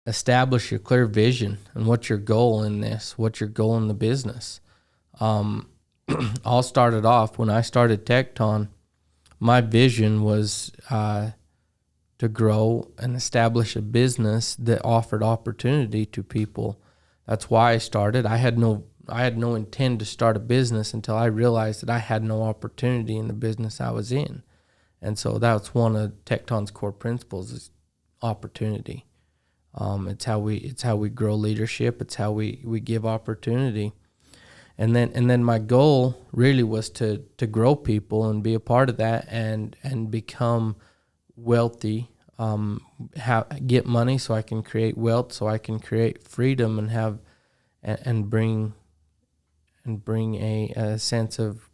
establish a clear vision and what's your goal in this, what's your goal in the business. All started off when I started Tecton. My vision was to grow and establish a business that offered opportunity to people. That's why I started. I had no intent to start a business until I realized that I had no opportunity in the business I was in. And so that's one of Tecton's core principles is opportunity. It's how we grow leadership. It's how we give opportunity. And then my goal really was to grow people and be a part of that and become wealthy, get money so I can create wealth, so I can create freedom and have and bring a sense of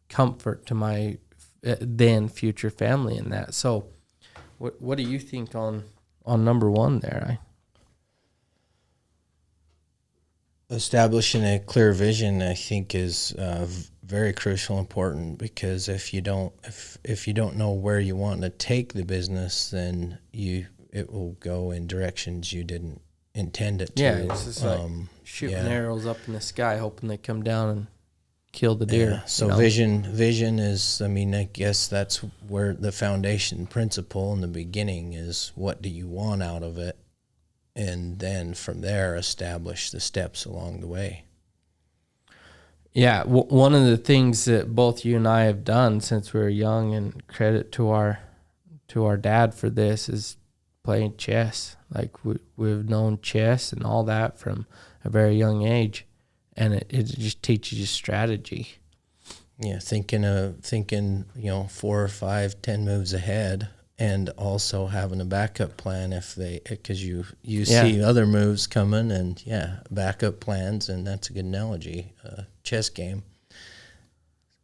comfort to my then future family in that. So what do you think on number one there? Establishing a clear vision, I think, is very crucial, important, because if you don't know where you want to take the business, then it will go in directions you didn't intend it to. Yeah, it's just like shooting arrows up in the sky, hoping they come down and kill the deer. Yeah. So vision is, I guess that's where the foundation principle in the beginning is. What do you want out of it? And then from there, establish the steps along the way. Yeah, one of the things that both you and I have done since we were young, and credit to our dad for this, is playing chess. Like we've known chess and all that from a very young age, and it just teaches you strategy. Yeah, thinking 4 or 5, 10 moves ahead. And also having a backup plan because you see other moves coming, and backup plans, and that's a good analogy. Chess game.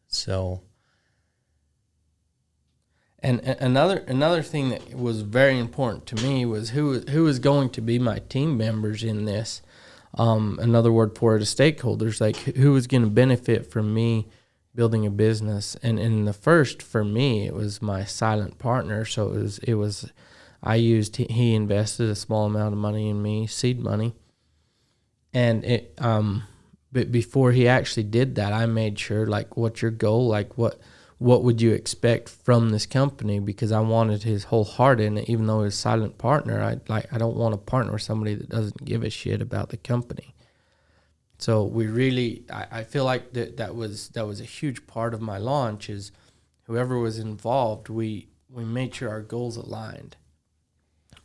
So, and another thing that was very important to me was who was going to be my team members in this. Another word for it is stakeholders. Like who was going to benefit from me building a business. And in the first, for me, it was my silent partner. So he invested a small amount of money in me, seed money. And but before he actually did that, I made sure, like, what's your goal? Like, what would you expect from this company? Because I wanted his whole heart in it, even though he was a silent partner. I don't want to partner with somebody that doesn't give a shit about the company. So we really, I feel like that was a huge part of my launch, is whoever was involved, we made sure our goals aligned.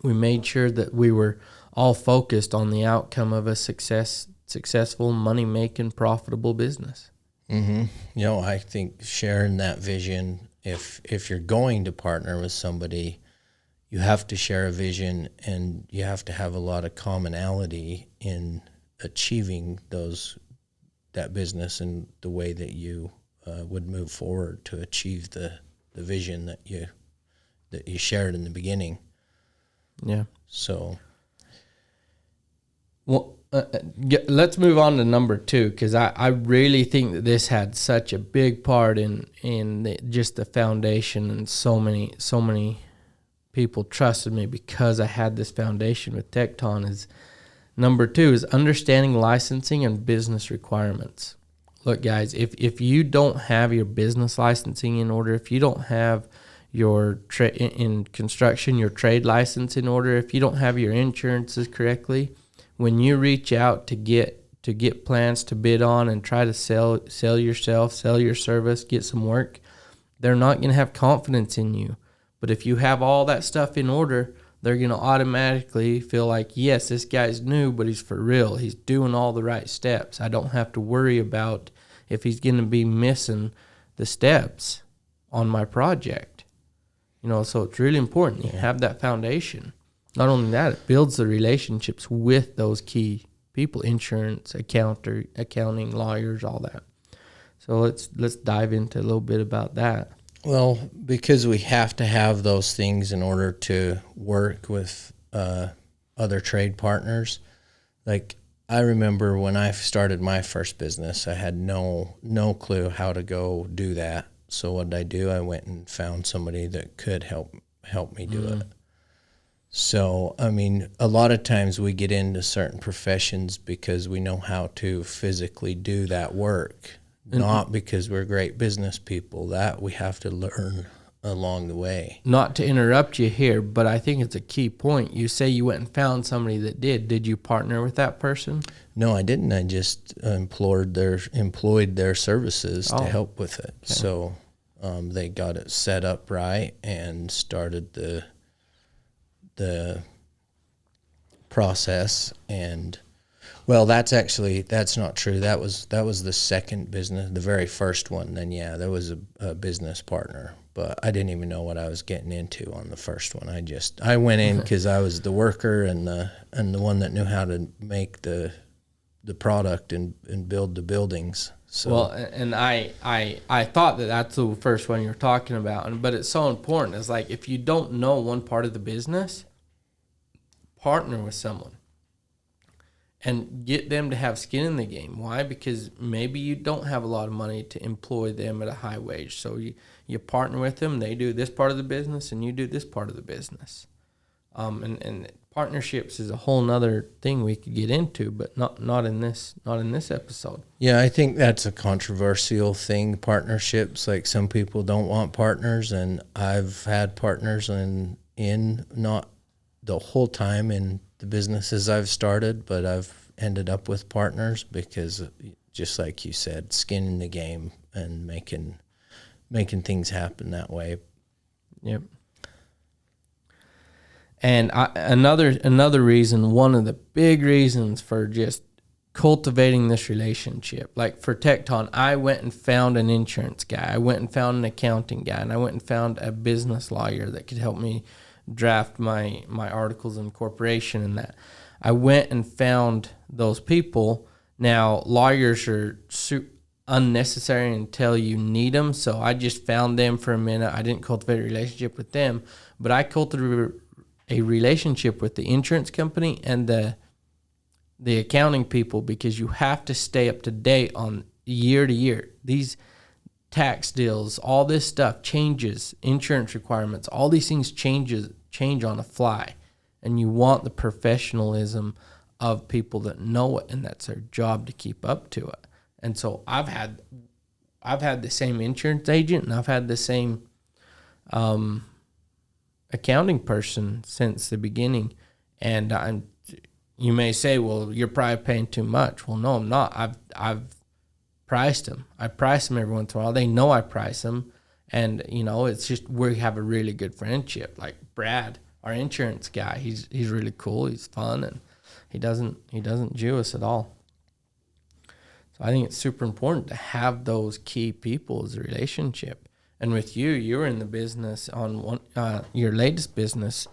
We made sure that we were all focused on the outcome of a successful, money-making, profitable business. Mm-hmm. I think sharing that vision, if you're going to partner with somebody, you have to share a vision, and you have to have a lot of commonality in achieving that business and the way that you would move forward to achieve the vision that you shared in the beginning. Yeah. So, well, let's move on to number 2, because I really think that this had such a big part in just the foundation, and so many people trusted me because I had this foundation with Tecton. Is number 2 is understanding licensing and business requirements. Look, guys, if you don't have your business licensing in order, if you don't have your in construction, your trade license in order, if you don't have your insurances correctly, when you reach out to get plans to bid on and try to sell yourself, sell your service, get some work, they're not going to have confidence in you. But if you have all that stuff in order, they're going to automatically feel like, yes, this guy's new, but he's for real. He's doing all the right steps. I don't have to worry about if he's going to be missing the steps on my project. So it's really important you have that foundation. Not only that, it builds the relationships with those key people, insurance, accounting, lawyers, all that. So let's dive into a little bit about that. Well, because we have to have those things in order to work with other trade partners. Like, I remember when I started my first business, I had no clue how to go do that. So what did I do? I went and found somebody that could help me do it. So, I mean, a lot of times we get into certain professions because we know how to physically do that work, not because we're great business people. That we have to learn along the way. Not to interrupt you here, but I think it's a key point. You say you went and found somebody that did. Did you partner with that person? No, I didn't. I just employed their services to help with it. Okay. So they got it set up right and started the process. And well, that's not true. That was the second business, the very first one. Then there was a business partner, but I didn't even know what I was getting into on the first one. I went in because I was the worker and the one that knew how to make the product and build the buildings. So well, and I thought that's the first one you're talking about, but it's so important. It's like if you don't know one part of the business, partner with someone and get them to have skin in the game. Why? Because maybe you don't have a lot of money to employ them at a high wage. So you partner with them. They do this part of the business and you do this part of the business. And partnerships is a whole nother thing we could get into, but not in this episode. Yeah, I think that's a controversial thing, partnerships. Like some people don't want partners, and I've had partners in not the whole time in the businesses I've started, but I've ended up with partners because, just like you said, skin in the game and making things happen that way. Yep. And another reason, one of the big reasons for just cultivating this relationship, like for Tecton, I went and found an insurance guy, I went and found an accounting guy, and I went and found a business lawyer that could help me draft my articles of incorporation and that. I went and found those people. Now, lawyers are unnecessary until you need them, so I just found them for a minute. I didn't cultivate a relationship with them, but I cultivated a relationship with the insurance company and the accounting people, because you have to stay up to date on year to year. These tax deals, all this stuff changes, insurance requirements, all these things change on the fly, and you want the professionalism of people that know it, and that's their job to keep up to it. And so I've had the same insurance agent, and I've had the same accounting person since the beginning. And you may say, well, you're probably paying too much. Well, no, I'm not. I've priced them. I price them every once in a while. They know I price them. And, it's just we have a really good friendship. Like Brad, our insurance guy, he's really cool. He's fun, and he doesn't Jew us at all. So I think it's super important to have those key people as a relationship. And with you were in the business on your latest business,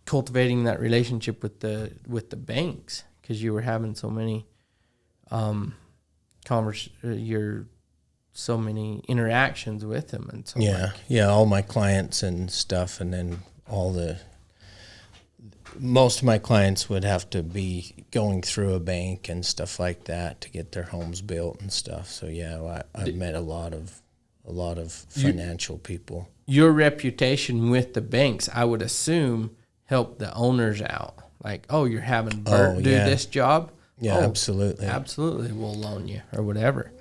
cultivating that relationship with the banks, because you were having so many so many interactions with them, and so all my clients and stuff, and then most of my clients would have to be going through a bank and stuff like that to get their homes built and stuff. So I've met a lot of financial people. Your reputation with the banks, I would assume, helped the owners out. Like, oh, you're having Burt do this job? Yeah, absolutely. Absolutely, we'll loan you or whatever.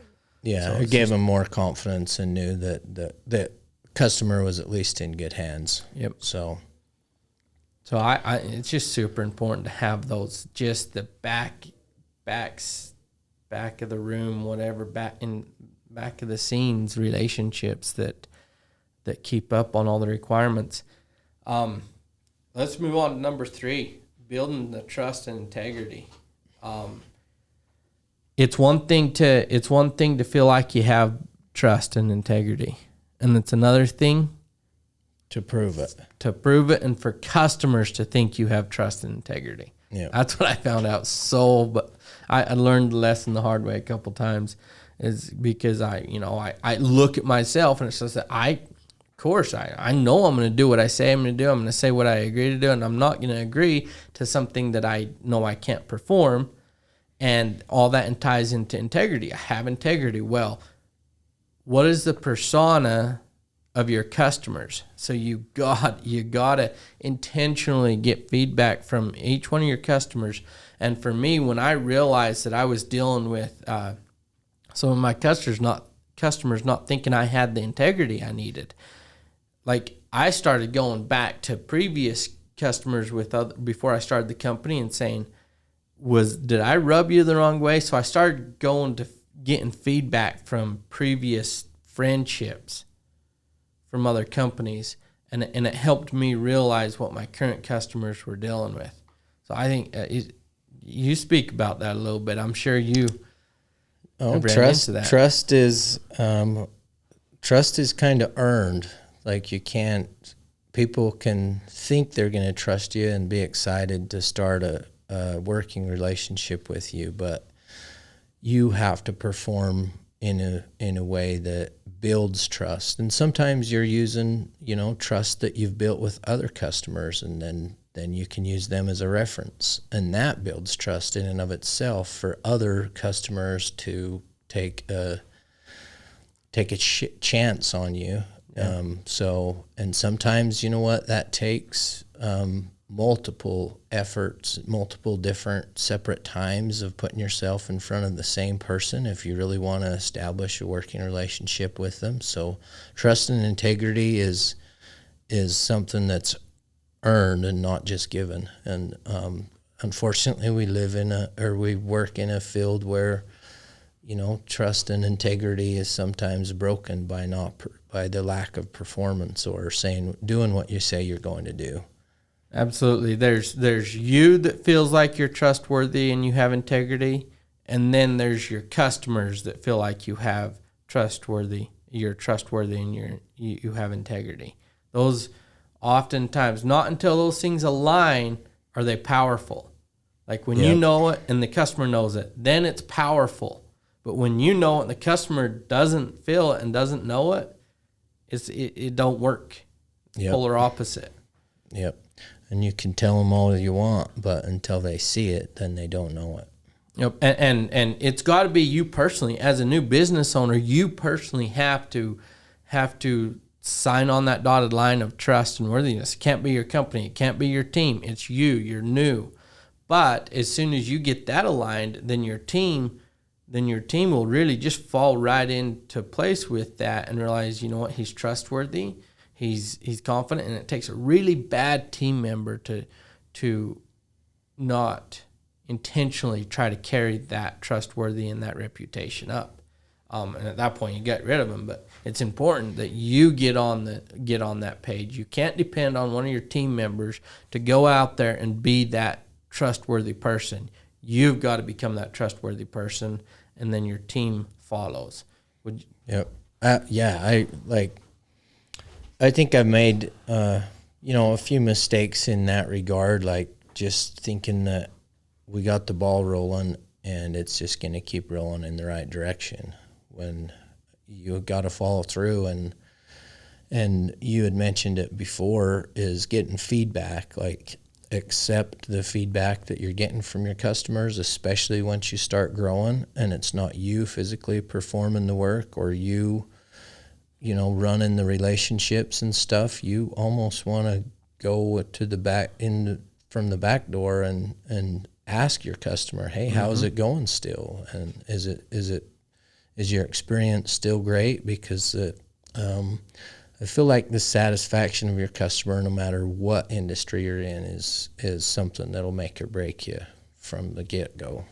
Yeah, so it gave them more confidence and knew that the customer was at least in good hands. Yep. So I it's just super important to have those, just the back of the room, whatever, back of the scenes relationships that keep up on all the requirements. Let's move on to number 3, building the trust and integrity. It's one thing to feel like you have trust and integrity, and it's another thing to prove it. And for customers to think you have trust and integrity. Yeah. That's what I found out. But I learned the lesson the hard way a couple times, is because I look at myself, and it's just that I know I'm going to do what I say I'm going to do. I'm going to say what I agree to do, and I'm not going to agree to something that I know I can't perform. And all that ties into integrity. I have integrity. Well, what is the persona of your customers. So you gotta intentionally get feedback from each one of your customers. And for me, when I realized that I was dealing with some of my customers not thinking I had the integrity I needed, like I started going back to previous customers before I started the company and saying, did I rub you the wrong way? So I started going to getting feedback from previous friendships from other companies, and it helped me realize what my current customers were dealing with. So I think you speak about that a little bit. I'm sure you trust is kind of earned. Like people can think they're going to trust you and be excited to start a working relationship with you, but you have to perform in a way that builds trust. And sometimes you're using, trust that you've built with other customers, and then you can use them as a reference, and that builds trust in and of itself for other customers to take a chance on you. Yeah. And sometimes, that takes multiple efforts, multiple different separate times of putting yourself in front of the same person if you really want to establish a working relationship with them. So trust and integrity is something that's earned and not just given. And unfortunately, we work in a field where trust and integrity is sometimes broken by the lack of performance or doing what you say you're going to do. Absolutely. There's you that feels like you're trustworthy and you have integrity, and then there's your customers that feel like you're trustworthy and you have integrity. Those oftentimes, not until those things align are they powerful. Like when you know it and the customer knows it, then it's powerful. But when you know it and the customer doesn't feel it and doesn't know it, it don't work. Yep. Polar opposite. Yep. And you can tell them all you want, but until they see it, then they don't know it. Yep. And it's got to be you personally. As a new business owner, you personally have to sign on that dotted line of trust and worthiness. It can't be your company. It can't be your team. It's you. You're new. But as soon as you get that aligned, then your team will really just fall right into place with that and realize, you know what, he's trustworthy. He's confident, and it takes a really bad team member to not intentionally try to carry that trustworthy and that reputation up. And at that point, you get rid of them. But it's important that you get on that page. You can't depend on one of your team members to go out there and be that trustworthy person. You've got to become that trustworthy person, and then your team follows. Yep. I think I've made, a few mistakes in that regard, like just thinking that we got the ball rolling and it's just going to keep rolling in the right direction when you got to follow through. And you had mentioned it before, is getting feedback, like accept the feedback that you're getting from your customers, especially once you start growing and it's not you physically performing the work or you running the relationships and stuff. You almost want to go to the back from the back door and ask your customer, hey, how's it going still? And is your experience still great? Because I feel like the satisfaction of your customer, no matter what industry you're in, is something that'll make or break you from the get-go.